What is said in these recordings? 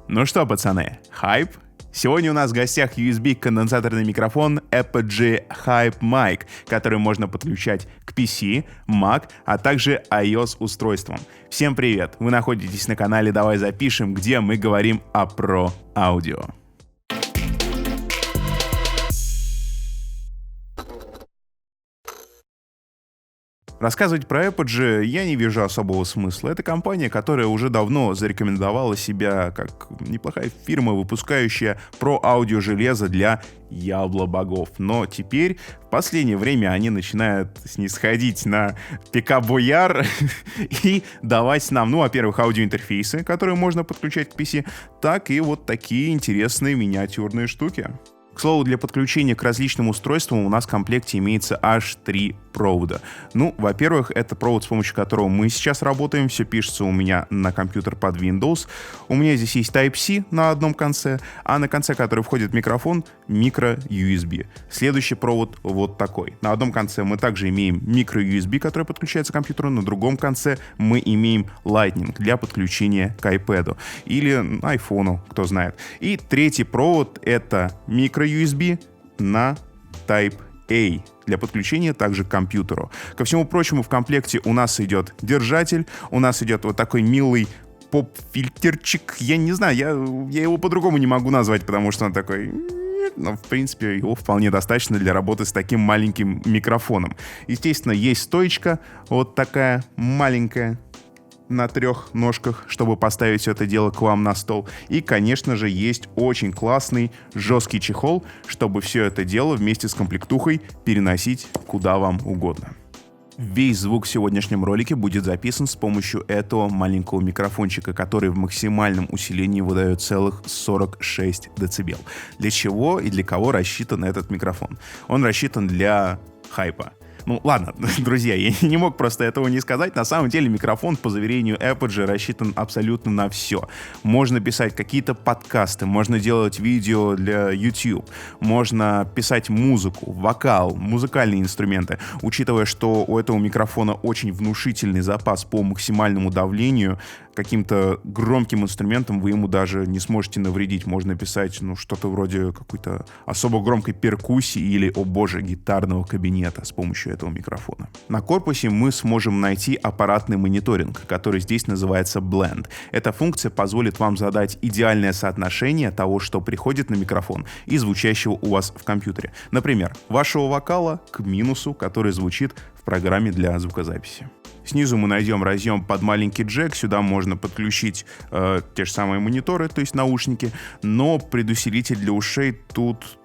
Ну что, пацаны, хайп? Сегодня у нас в гостях USB-конденсаторный микрофон Apogee Hype Mic, который можно подключать к PC, Mac, а также iOS-устройствам. Всем привет! Вы находитесь на канале «Давай запишем», где мы говорим о про-аудио. Рассказывать про Apogee я не вижу особого смысла. Это компания, которая уже давно зарекомендовала себя как неплохая фирма, выпускающая про-аудио-железо для ябло-богов. Но теперь, в последнее время, они начинают снисходить на пикап-бояр и давать нам, во-первых, аудиоинтерфейсы, которые можно подключать к PC, так и вот такие интересные миниатюрные штуки. К слову, для подключения к различным устройствам у нас в комплекте имеется аж 3 провода. Во-первых, это провод, с помощью которого мы сейчас работаем. Все пишется у меня на компьютер под Windows. У меня здесь есть Type-C на одном конце, а на конце, который входит микрофон, micro-USB. Следующий провод вот такой. На одном конце мы также имеем micro-USB, который подключается к компьютеру. На другом конце мы имеем Lightning для подключения к iPad или iPhone, кто знает. И третий провод — это micro-USB на Type-A для подключения также к компьютеру. Ко всему прочему, в комплекте у нас идет держатель, у нас идет вот такой милый поп-фильтерчик. Я не знаю, я его по-другому не могу назвать, потому что он такой... Но, в принципе, его вполне достаточно для работы с таким маленьким микрофоном. Естественно, есть стоечка вот такая маленькая, на 3 ножках, чтобы поставить все это дело к вам на стол. И, конечно же, есть очень классный жесткий чехол, чтобы все это дело вместе с комплектухой переносить куда вам угодно. Весь звук в сегодняшнем ролике будет записан с помощью этого маленького микрофончика, который в максимальном усилении выдает целых 46 дБ. Для чего и для кого рассчитан этот микрофон? Он рассчитан для хайпа. Ладно, друзья, я не мог просто этого не сказать. На самом деле микрофон, по заверению Apogee, рассчитан абсолютно на все. Можно писать какие-то подкасты, можно делать видео для YouTube, можно писать музыку, вокал, музыкальные инструменты. Учитывая, что у этого микрофона очень внушительный запас по максимальному давлению, каким-то громким инструментом вы ему даже не сможете навредить. Можно писать, что-то вроде какой-то особо громкой перкуссии или, о боже, гитарного кабинета с помощью этого микрофона. На корпусе мы сможем найти аппаратный мониторинг, который здесь называется Blend. Эта функция позволит вам задать идеальное соотношение того, что приходит на микрофон, и звучащего у вас в компьютере. Например, вашего вокала к минусу, который звучит в программе для звукозаписи. Снизу мы найдем разъем под маленький джек, сюда можно подключить те же самые мониторы, то есть наушники, но предусилитель для ушей тут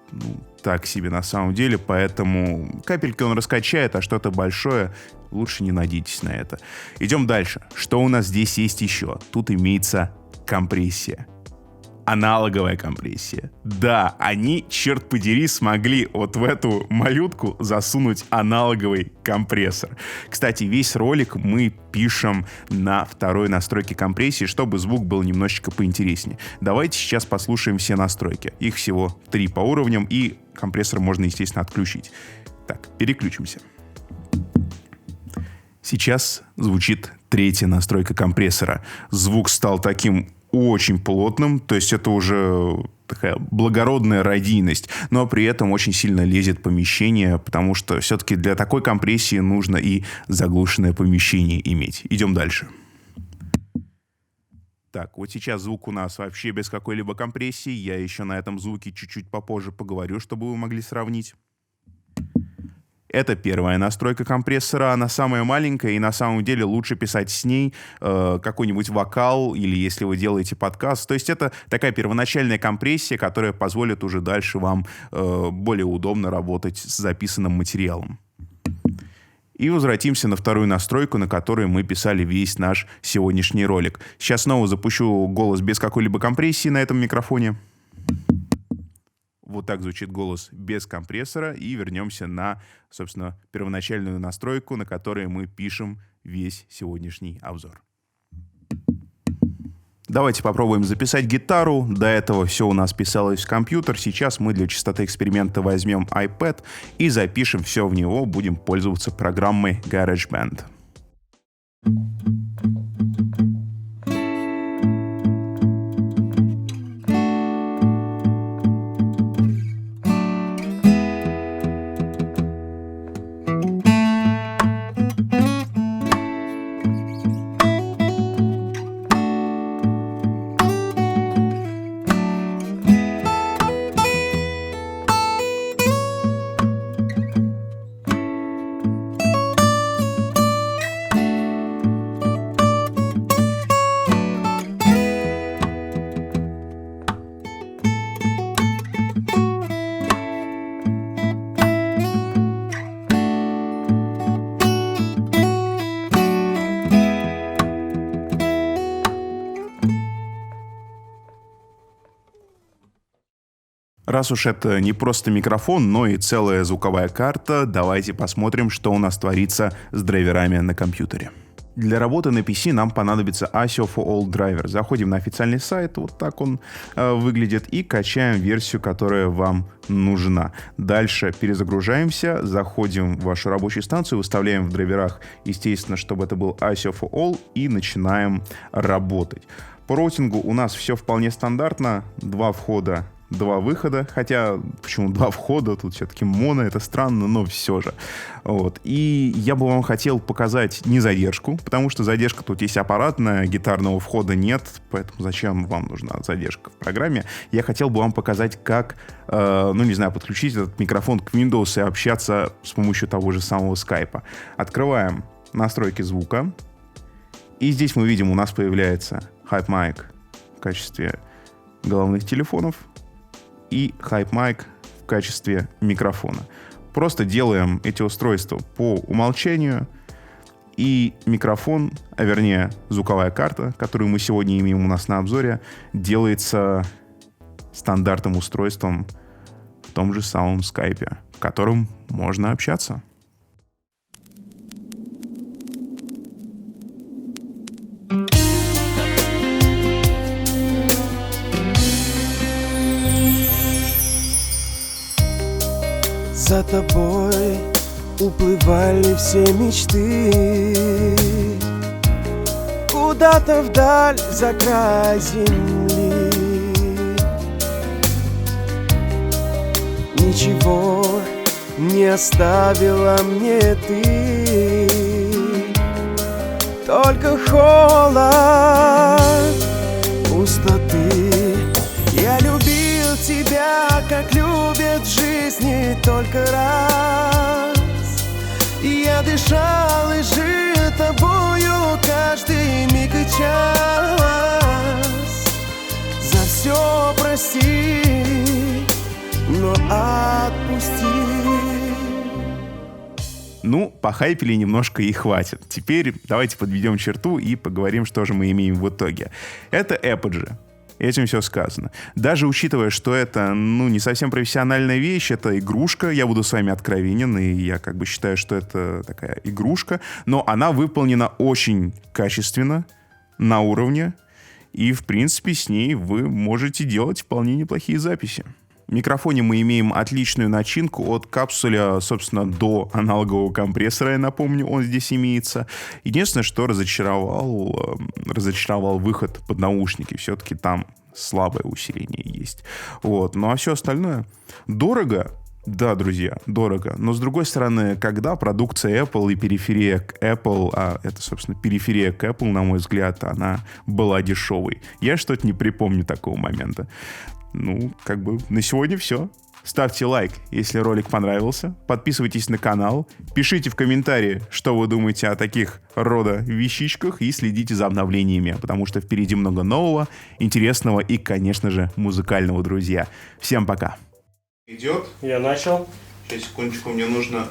так себе на самом деле, поэтому капельки он раскачает, а что-то большое лучше не надейтесь на это. Идем дальше. Что у нас здесь есть еще? Тут имеется компрессия. Аналоговая компрессия. Да, они, черт подери, смогли вот в эту малютку засунуть аналоговый компрессор. Кстати, весь ролик мы пишем на второй настройке компрессии, чтобы звук был немножечко поинтереснее. Давайте сейчас послушаем все настройки. Их всего 3 по уровням, и компрессор можно, естественно, отключить. Так, переключимся. Сейчас звучит 3-я настройка компрессора. Звук стал таким очень плотным, то есть это уже такая благородная радийность, но при этом очень сильно лезет помещение, потому что все-таки для такой компрессии нужно и заглушенное помещение иметь. Идем дальше. Так, вот сейчас звук у нас вообще без какой-либо компрессии. Я еще на этом звуке чуть-чуть попозже поговорю, чтобы вы могли сравнить. Это первая настройка компрессора, она самая маленькая, и на самом деле лучше писать с ней какой-нибудь вокал, или если вы делаете подкаст. То есть это такая первоначальная компрессия, которая позволит уже дальше вам более удобно работать с записанным материалом. И возвратимся на вторую настройку, на которой мы писали весь наш сегодняшний ролик. Сейчас снова запущу голос без какой-либо компрессии на этом микрофоне. Вот так звучит голос без компрессора. И вернемся на, собственно, первоначальную настройку, на которой мы пишем весь сегодняшний обзор. Давайте попробуем записать гитару. До этого все у нас писалось в компьютер. Сейчас мы для чистоты эксперимента возьмем iPad и запишем все в него. Будем пользоваться программой GarageBand. Раз уж это не просто микрофон, но и целая звуковая карта, давайте посмотрим, что у нас творится с драйверами на компьютере. Для работы на PC нам понадобится ASIO for All драйвер. Заходим на официальный сайт, вот так он выглядит, и качаем версию, которая вам нужна. Дальше перезагружаемся, заходим в вашу рабочую станцию, выставляем в драйверах, естественно, чтобы это был ASIO for All, и начинаем работать. По роутингу у нас все вполне стандартно. 2 входа, 2 выхода. Хотя, почему 2 входа? Тут все-таки моно, это странно, но все же. Вот. И я бы вам хотел показать не задержку, потому что задержка тут есть аппаратная, гитарного входа нет, поэтому зачем вам нужна задержка в программе? Я хотел бы вам показать, как, подключить этот микрофон к Windows и общаться с помощью того же самого Skype. Открываем настройки звука. И здесь мы видим, у нас появляется HypeMic в качестве головных телефонов и HypeMic в качестве микрофона. Просто делаем эти устройства по умолчанию, и микрофон, а вернее звуковая карта, которую мы сегодня имеем у нас на обзоре, делается стандартным устройством в том же самом Skype, в котором можно общаться. За тобой уплывали все мечты, куда-то вдаль за край земли. Ничего не оставила мне ты, только холод, пустоты. Я любил тебя, как любят в жизни только раз. И я дышал и жил тобою каждый миг и час. За все прости, но отпусти. Ну, похайпили немножко и хватит. Теперь давайте подведем черту и поговорим, что же мы имеем в итоге. Это Apogee. Этим все сказано. Даже учитывая, что это, не совсем профессиональная вещь, это игрушка, я буду с вами откровенен, и я считаю, что это такая игрушка, но она выполнена очень качественно, на уровне, и, в принципе, с ней вы можете делать вполне неплохие записи. В микрофоне мы имеем отличную начинку от капсуля, собственно, до аналогового компрессора, я напомню, он здесь имеется. Единственное, что разочаровал выход под наушники. Все-таки там слабое усиление есть. Вот. Ну а все остальное дорого. Да, друзья, дорого. Но, с другой стороны, когда продукция Apple и периферия к Apple, а это, собственно, периферия к Apple, на мой взгляд, она была дешевой. Я что-то не припомню такого момента. На сегодня все. Ставьте лайк, если ролик понравился. Подписывайтесь на канал. Пишите в комментарии, что вы думаете о таких рода вещичках. И следите за обновлениями, потому что впереди много нового, интересного и, конечно же, музыкального, друзья. Всем пока. Идет? Я начал. Сейчас, секундочку, мне нужно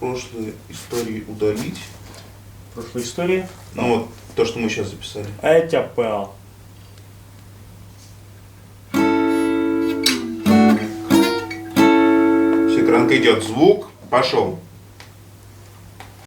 прошлые истории удалить. Прошлые истории? То, что мы сейчас записали. А я тебя понял. Экранка идет, звук, пошел.